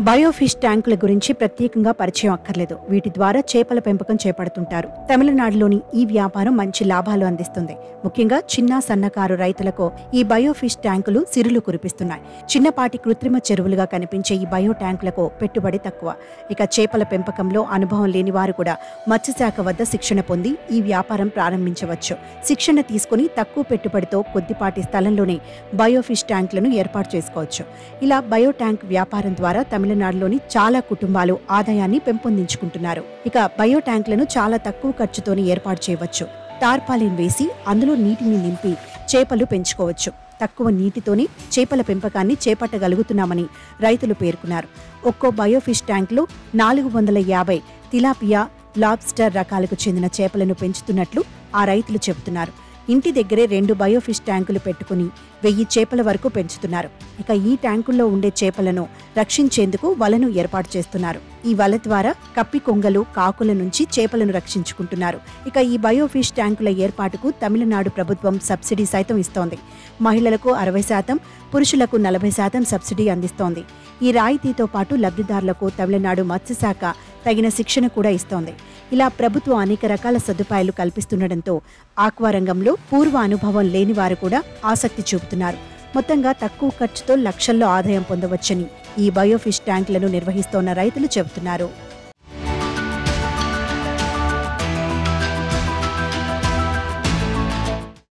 బయోఫిష్ ట్యాంకుల గురించి ప్రత్యేకంగా పరిచయం అక్కర్లేదు. వీటి ద్వారా చేపల పెంపకం చేపడుతుంటారు. తమిళనాడులోని ఈ వ్యాపారం మంచి లాభాలు అందిస్తుంది. ముఖ్యంగా చిన్న సన్నకారు రైతులకు ఈ బయోఫిష్ ట్యాంకులు సిరులు కురిపిస్తున్నాయి. చిన్నపాటి కృత్రిమ చెరువులుగా కనిపించే ఈ బయో ట్యాంకులకు పెట్టుబడి తక్కువ. ఇక చేపల పెంపకంలో అనుభవం లేని వారు కూడా మత్స్యశాఖ వద్ద శిక్షణ పొంది ఈ వ్యాపారం ప్రారంభించవచ్చు. శిక్షణ తీసుకుని తక్కువ పెట్టుబడితో కొద్దిపాటి స్థలంలోనే బయోఫిష్ ట్యాంకులను ఏర్పాటు చేసుకోవచ్చు. ఇలా బయో ట్యాంక్ వ్యాపారం ద్వారా తమిళనాడులోని చాలా కుటుంబాలు ఆదాయాన్ని పెంపొందించుకుంటున్నారు. ఇక బయో ట్యాంకులను చాలా తక్కువ ఖర్చుతోనే ఏర్పాటు చేయవచ్చు. టార్పాలిన్ వేసి అందులో నీటిని నింపి చేపలు పెంచుకోవచ్చు. తక్కువ నీటితోనే చేపల పెంపకాన్ని చేపట్టగలుగుతున్నామని రైతులు పేర్కొన్నారు. ఒక్కో బయోఫిష్ ట్యాంకులో 450 తిలాపియా, లాబ్స్టర్ రకాలకు చెందిన చేపలను పెంచుతున్నట్లు ఆ రైతులు చెబుతున్నారు. ఇంటి దగ్గరే 2 బయోఫిష్ ట్యాంకులు పెట్టుకుని 1000 చేపల వరకు పెంచుతున్నారు. ఇక ఈ ట్యాంకుల్లో ఉండే చేపలను రక్షించేందుకు వలను ఏర్పాటు చేస్తున్నారు. ఈ వల ద్వారా కప్పి కొంగలు, కాకుల నుంచి చేపలను రక్షించుకుంటున్నారు. ఇక ఈ బయోఫిష్ ట్యాంకుల ఏర్పాటుకు తమిళనాడు ప్రభుత్వం సబ్సిడీ సైతం ఇస్తోంది. మహిళలకు 60%, పురుషులకు 40% సబ్సిడీ అందిస్తోంది. ఈ రాయితీతో పాటు లబ్ధిదారులకు తమిళనాడు మత్స్యశాఖ తగిన శిక్షణ కూడా ఇస్తోంది. ఇలా ప్రభుత్వం అనేక రకాల సదుపాయాలు కల్పిస్తుండటంతో ఆక్వా రంగంలో పూర్వ అనుభవం లేని వారు కూడా ఆసక్తి చూపుతున్నారు. మొత్తంగా తక్కువ ఖర్చుతో లక్షల్లో ఆదాయం పొందవచ్చని ఈ బయోఫిష్ ట్యాంకులను నిర్వహిస్తోన్న రైతులు చెబుతున్నారు.